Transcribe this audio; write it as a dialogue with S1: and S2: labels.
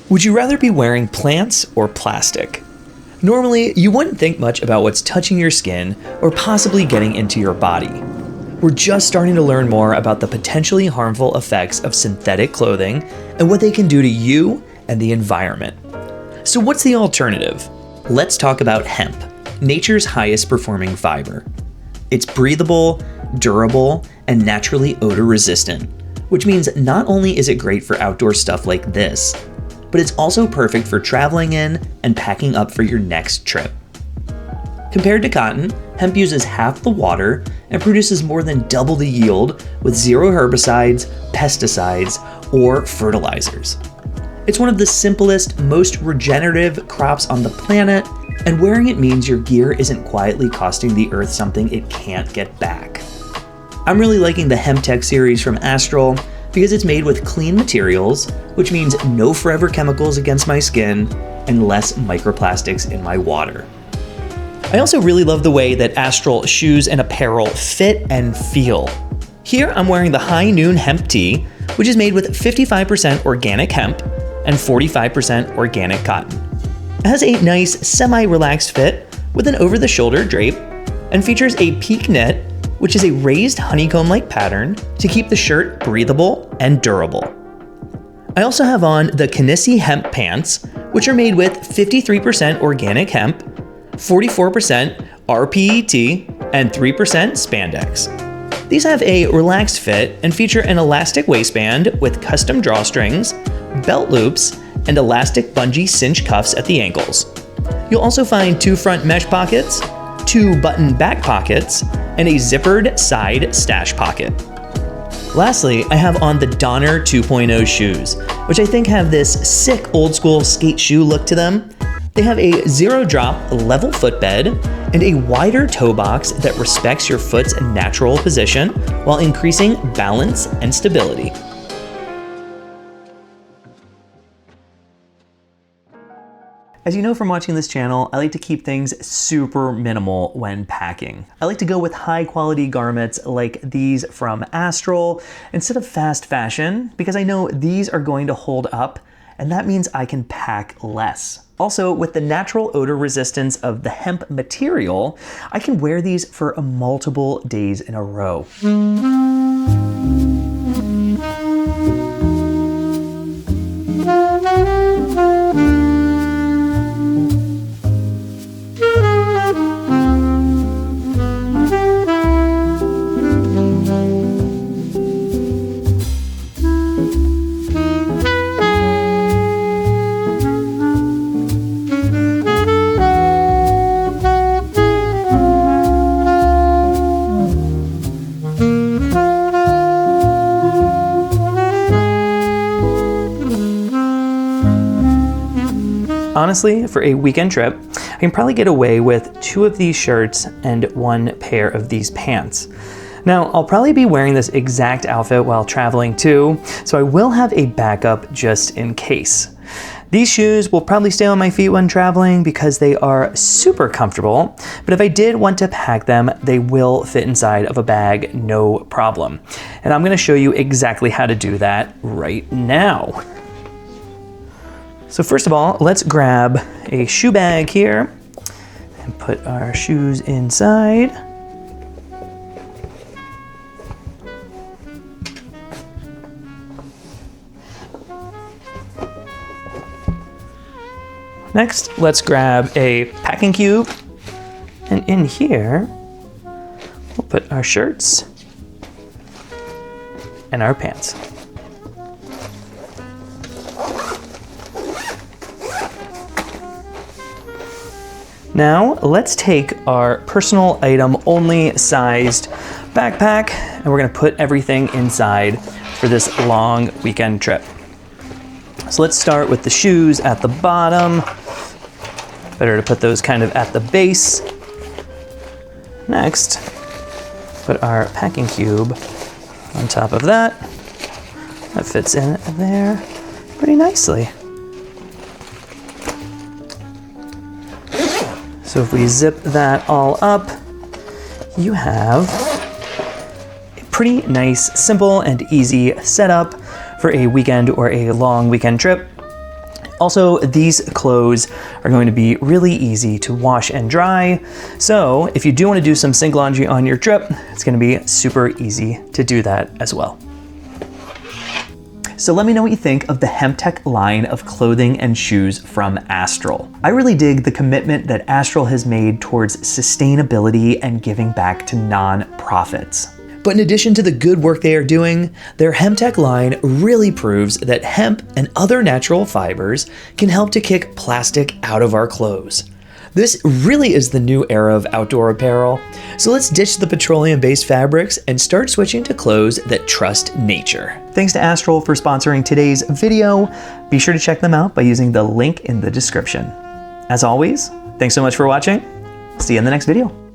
S1: Would you rather be wearing plants or plastic? Normally, you wouldn't think much about what's touching your skin or possibly getting into your body. We're just starting to learn more about the potentially harmful effects of synthetic clothing and what they can do to you and the environment. So what's the alternative? Let's talk about hemp, nature's highest performing fiber. It's breathable, durable, and naturally odor resistant, which means not only is it great for outdoor stuff like this, but it's also perfect for traveling in and packing up for your next trip. Compared to cotton, hemp uses half the water and produces more than double the yield with zero herbicides, pesticides, or fertilizers. It's one of the simplest, most regenerative crops on the planet, and wearing it means your gear isn't quietly costing the earth something it can't get back. I'm really liking the Hemp Tech series from Astral because it's made with clean materials, which means no forever chemicals against my skin and less microplastics in my water. I also really love the way that Astral shoes and apparel fit and feel. Here I'm wearing the High Noon Hemp Tee, which is made with 55% organic hemp and 45% organic cotton. It has a nice semi-relaxed fit with an over-the-shoulder drape and features a peak knit, which is a raised honeycomb-like pattern to keep the shirt breathable and durable. I also have on the Kinisi hemp pants, which are made with 53% organic hemp, 44% RPET, and 3% spandex. These have a relaxed fit and feature an elastic waistband with custom drawstrings, belt loops, and elastic bungee cinch cuffs at the ankles. You'll also find 2 front mesh pockets, 2 button back pockets, and a zippered side stash pocket. Lastly, I have on the Donner 2.0 shoes, which I think have this sick old school skate shoe look to them. They have a zero drop level footbed and a wider toe box that respects your foot's natural position while increasing balance and stability. As you know from watching this channel, I like to keep things super minimal when packing. I like to go with high quality garments like these from Astral instead of fast fashion because I know these are going to hold up, and that means I can pack less. Also, with the natural odor resistance of the hemp material, I can wear these for multiple days in a row. Honestly, for a weekend trip, I can probably get away with 2 of these shirts and 1 pair of these pants. Now, I'll probably be wearing this exact outfit while traveling too, so I will have a backup just in case. These shoes will probably stay on my feet when traveling because they are super comfortable, but if I did want to pack them, they will fit inside of a bag, no problem. And I'm gonna show you exactly how to do that right now. So first of all, let's grab a shoe bag here and put our shoes inside. Next, let's grab a packing cube, and in here, we'll put our shirts and our pants. Now, let's take our personal item only sized backpack, and we're gonna put everything inside for this long weekend trip. So let's start with the shoes at the bottom. Better to put those kind of at the base. Next, put our packing cube on top of that. That fits in there pretty nicely. So if we zip that all up, you have a pretty nice, simple and easy setup for a weekend or a long weekend trip. Also, these clothes are going to be really easy to wash and dry. So if you do want to do some sink laundry on your trip, it's going to be super easy to do that as well. So let me know what you think of the Hemp Tech line of clothing and shoes from Astral. I really dig the commitment that Astral has made towards sustainability and giving back to non-profits. But in addition to the good work they are doing, their Hemp Tech line really proves that hemp and other natural fibers can help to kick plastic out of our clothes. This really is the new era of outdoor apparel, so let's ditch the petroleum-based fabrics and start switching to clothes that trust nature. Thanks to Astral for sponsoring today's video. Be sure to check them out by using the link in the description. As always, thanks so much for watching. See you in the next video.